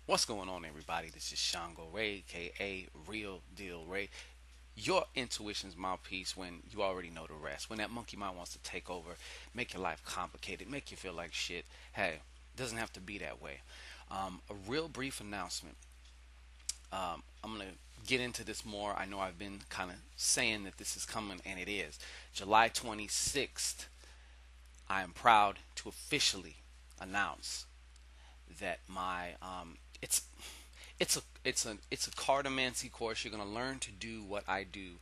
What's going on, everybody? This is ShanGO Ray, aka Real Deal Ray. Your intuition's mouthpiece when you already know the rest. When that monkey mind wants to take over, make your life complicated, make you feel like shit. Hey, it doesn't have to be that way. A real brief announcement. I'm gonna get into this more. I know I've been kind of saying that this is coming, and it is. July 26th. I am proud to officially announce that my it's a cardomancy course. You're gonna learn to do what I do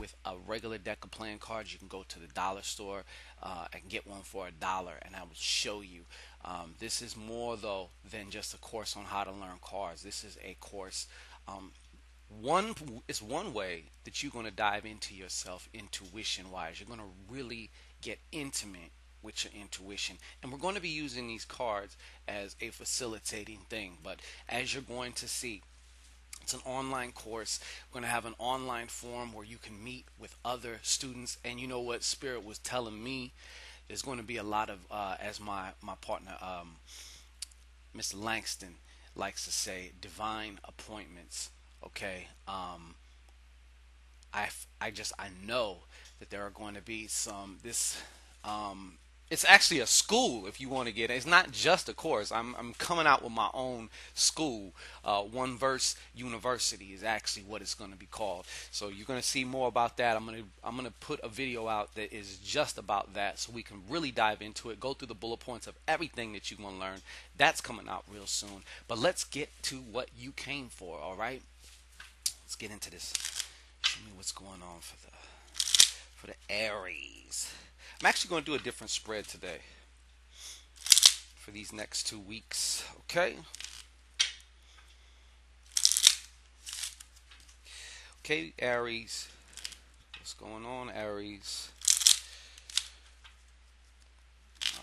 with a regular deck of playing cards. You can go to the dollar store and get one for $1, and I will show you. This is more though than just a course on how to learn cards. This is a course. One is one way that you're going to dive into yourself intuition wise. You're going to really get intimate with your intuition, and we're going to be using these cards as a facilitating thing. But as you're going to see, it's an online course. We're going to have an online forum where you can meet with other students. And you know what Spirit was telling me, there's going to be a lot of as my partner Mr. Langston likes to say, divine appointments. Okay. I know that there are going to be some this it's actually a school if you want to get it. It's not just a course. I'm coming out with my own school. One Verse University is actually what it's going to be called. So you're going to see more about that. I'm gonna put a video out that is just about that, so we can really dive into it. Go through the bullet points of everything that you're going to learn. That's coming out real soon. But let's get to what you came for. All right. Let's get into this. Show me what's going on for the Aries. I'm actually going to do a different spread today for these next 2 weeks. Okay. Okay, Aries. What's going on, Aries?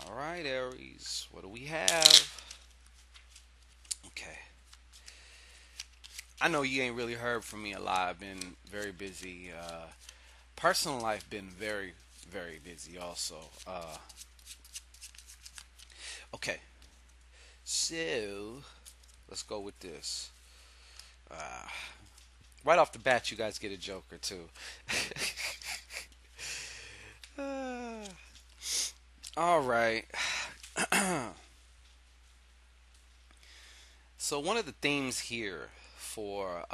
All right, Aries. What do we have? Okay. I know you ain't really heard from me a lot. I've been very busy. Personal life been very, very busy also. Okay, so let's go with this. Uh, right off the bat, you guys get a joker too. Uh, all right. So one of the themes here for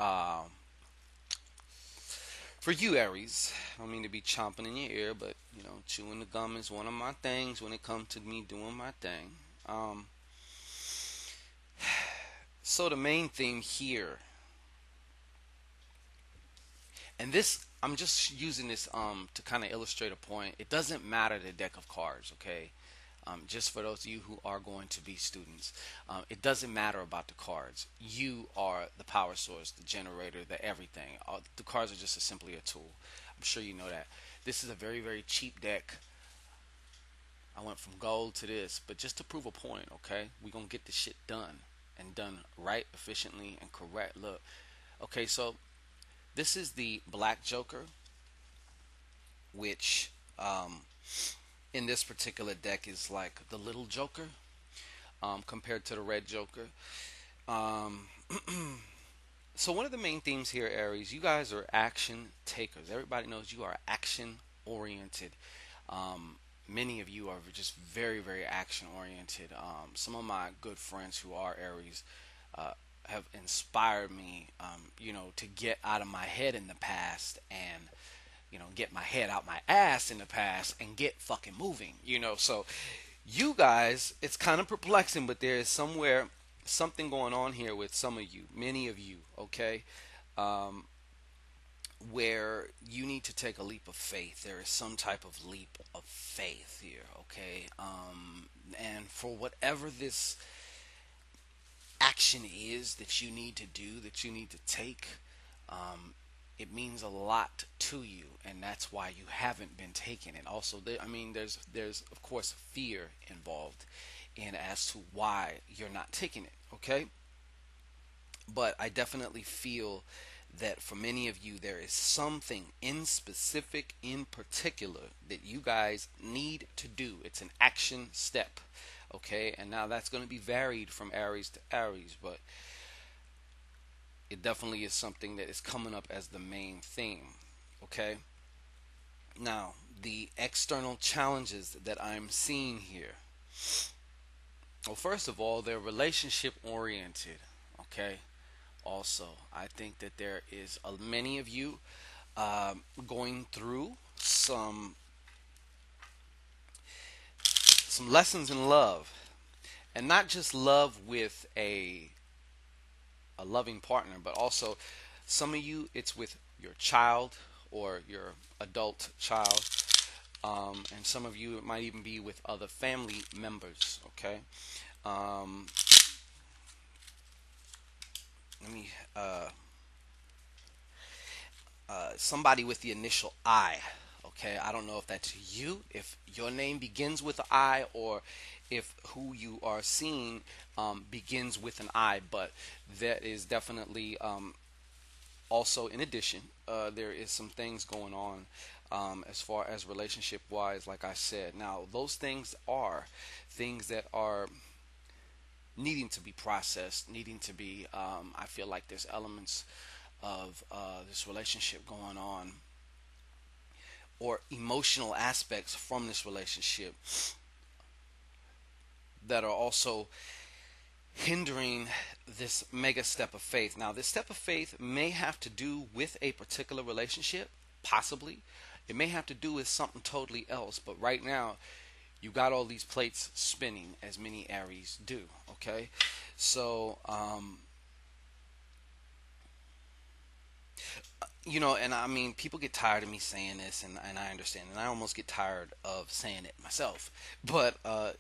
for you, Aries, I don't mean to be chomping in your ear, but you know, chewing the gum is one of my things when it comes to me doing my thing. Um, so the main theme here, and this, I'm just using this to kind of illustrate a point. It doesn't matter the deck of cards, okay? Just for those of you who are going to be students, it doesn't matter about the cards. You are the power source, the generator, the everything. The cards are just simply a tool. I'm sure you know that. This is a very, very cheap deck. I went from gold to this, but just to prove a point, okay? We're going to get this shit done and done right, efficiently, and correct. Look, okay, so this is the black joker, which in this particular deck is like the little joker compared to the red joker. Um, so one of the main themes here, Aries, you guys are action takers. Everybody knows you are action oriented. Many of you are just very, very action oriented. Some of my good friends who are Aries uh, have inspired me, to get out of my head in the past and get my head out my ass in the past and get fucking moving. So you guys, it's kind of perplexing, but there is something going on here with some of you, many of you, okay? Um, where you need to take a leap of faith. There is some type of leap of faith here, okay? And for whatever this action is that you need to do, that you need to take, it means a lot to you, and that's why you haven't been taking it. Also, there's of course fear involved in as to why you're not taking it. Okay, but I definitely feel that for many of you there is something in specific, in particular, that you guys need to do. It's an action step. Okay, and now that's going to be varied from Aries to Aries, but it definitely is something that is coming up as the main theme. Okay, now the external challenges that I'm seeing here. Well, first of all, they're relationship oriented. Okay, also, I think that there is many of you going through some lessons in love, and not just love with a loving partner, but also some of you it's with your child or your adult child, and some of you it might even be with other family members. Okay, um, let me somebody with the initial I. Okay, I don't know if that's you, if your name begins with an I, or if who you are seeing begins with an I, but that is definitely also in addition, there is some things going on as far as relationship wise, like I said. Now, those things are things that are needing to be processed, needing to be, I feel like there's elements of this relationship going on, or emotional aspects from this relationship that are also hindering this mega step of faith. Now, this step of faith may have to do with a particular relationship, possibly. It may have to do with something totally else, but right now, you got all these plates spinning, as many Aries do. Okay, so and I mean, people get tired of me saying this, and I understand, and I almost get tired of saying it myself. But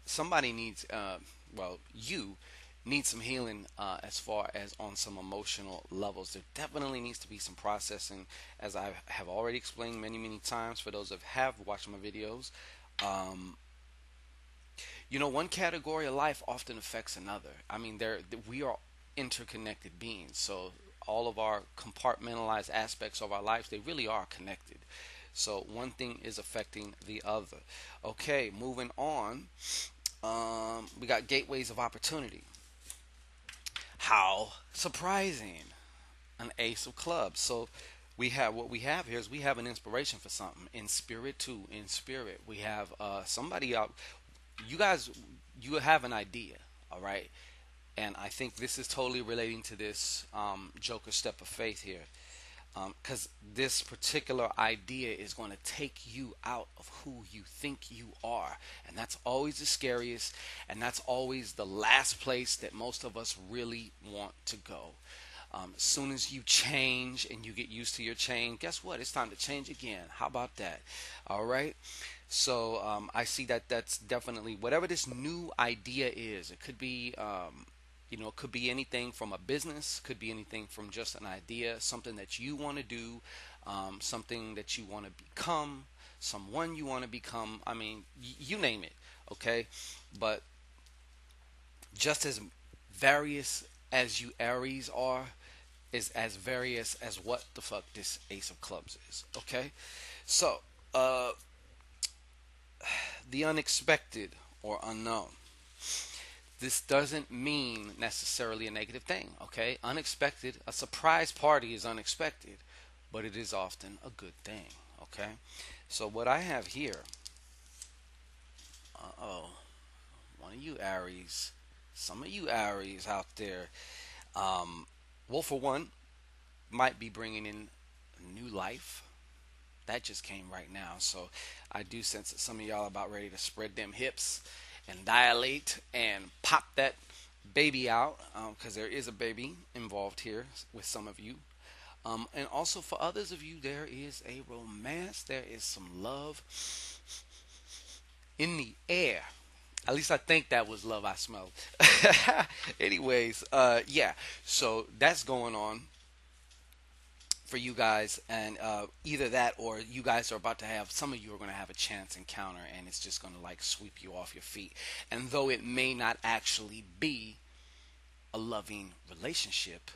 somebody needs, well, you need some healing as far as on some emotional levels. There definitely needs to be some processing, as I have already explained many, many times for those that have watched my videos. Um, one category of life often affects another. I mean, we are interconnected beings, so all of our compartmentalized aspects of our lives, they really are connected. So one thing is affecting the other. Okay, moving on. We got gateways of opportunity. How surprising! An ace of clubs. So what we have here is we have an inspiration for something in spirit too. In spirit, we have somebody out. You guys, you have an idea, all right? And I think this is totally relating to this Joker step of faith here, because this particular idea is going to take you out of who you think you are, and that's always the scariest, and that's always the last place that most of us really want to go. As soon as you change and you get used to your change, guess what? It's time to change again. How about that? All right. So I see that that's definitely whatever this new idea is. It could be, it could be anything from a business, could be anything from just an idea, something that you want to do, something that you want to become, someone you want to become. I mean, you name it. Okay, but just as various as you Aries are, is as various as what the fuck this Ace of Clubs is. Okay, so the unexpected or unknown. This doesn't mean necessarily a negative thing. Okay, unexpected, a surprise party is unexpected, but it is often a good thing. Okay, so what I have here. One of you Aries, some of you Aries out there. Well, for one, might be bringing in new life. That just came right now. So I do sense that some of y'all are about ready to spread them hips and dilate and pop that baby out, because there is a baby involved here with some of you. And also for others of you, there is a romance. There is some love in the air. At least I think that was love I smelled. Anyways, yeah. So that's going on for you guys, and either that or you guys are about to have, some of you are going to have a chance encounter, and it's just going to like sweep you off your feet. And though it may not actually be a loving relationship,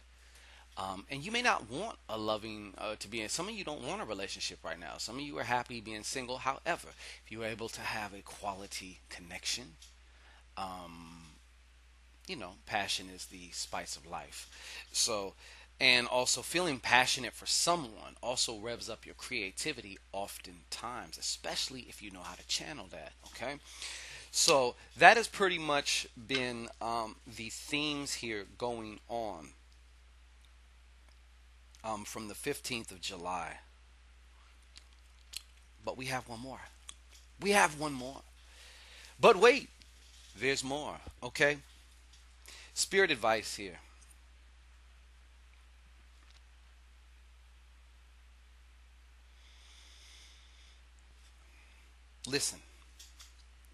and you may not want a loving to be in. Some of you don't want a relationship right now. Some of you are happy being single. However, if you are able to have a quality connection, Passion is the spice of life. So, and also feeling passionate for someone also revs up your creativity oftentimes, especially if you know how to channel that. Okay. So that has pretty much been the themes here going on from the 15th of July. But we have one more. We have one more. But wait, there's more. Okay. Spirit advice here. Listen,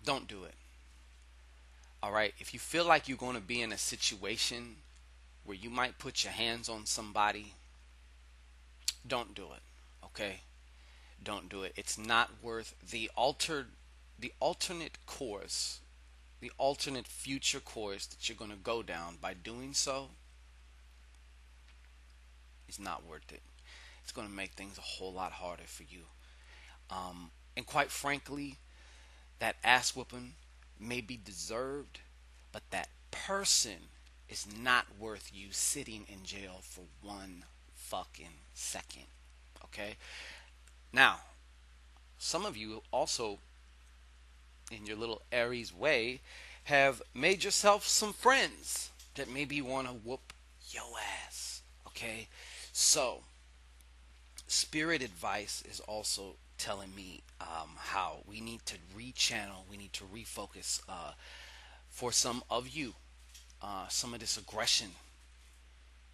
don't do it. All right. If you feel like you're going to be in a situation where you might put your hands on somebody, don't do it. Okay. Don't do it. It's not worth the alternate course, the alternate future course that you're going to go down by doing so is not worth it. It's going to make things a whole lot harder for you. And quite frankly, that ass whooping may be deserved, but that person is not worth you sitting in jail for one fucking second. Okay? Now, some of you also, in your little Aries way, have made yourself some friends that maybe want to whoop your ass. Okay? So, spirit advice is also telling me how we need to rechannel, we need to refocus for some of you, some of this aggression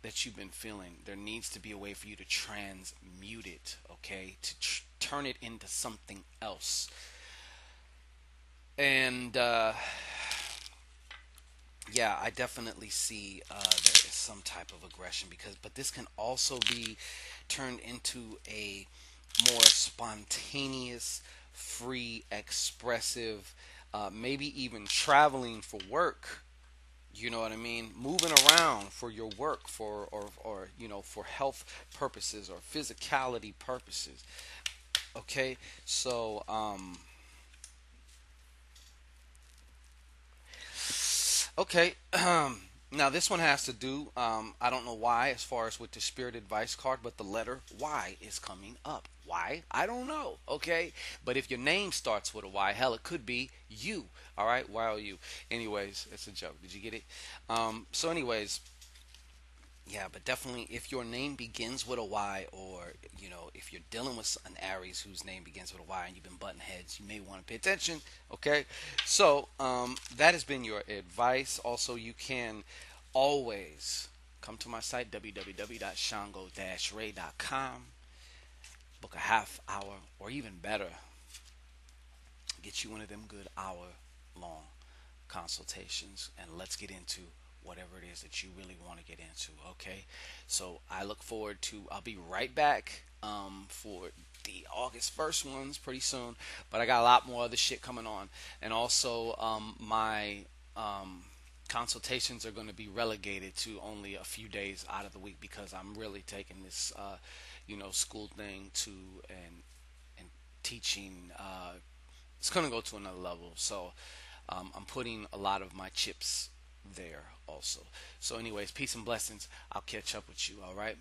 that you've been feeling. There needs to be a way for you to transmute it, okay, to turn it into something else. And yeah, I definitely see there is some type of aggression but this can also be turned into a more spontaneous, free, expressive, maybe even traveling for work. You know what I mean? Moving around for your work, or for health purposes or physicality purposes. Okay, so okay. Now this one has to do. I don't know why, as far as with the spirit advice card, but the letter Y is coming up. Why? I don't know. Okay, but if your name starts with a Y, hell, it could be you. All right, why are you? Anyways, it's a joke. Did you get it? So, anyways, yeah, but definitely if your name begins with a Y, or if you're dealing with an Aries whose name begins with a Y and you've been butting heads, you may want to pay attention. Okay, so that has been your advice. Also, you can always come to my site www.shango-ray.com, book a half hour, or even better, get you one of them good hour long consultations, and let's get into whatever it is that you really want to get into. Okay, so I look forward to, I'll be right back for the August 1st ones pretty soon, but I got a lot more other shit coming on. And also my consultations are going to be relegated to only a few days out of the week, because I'm really taking this school thing to and teaching, it's going to go to another level. So I'm putting a lot of my chips there also. So anyways, peace and blessings. I'll catch up with you. All right.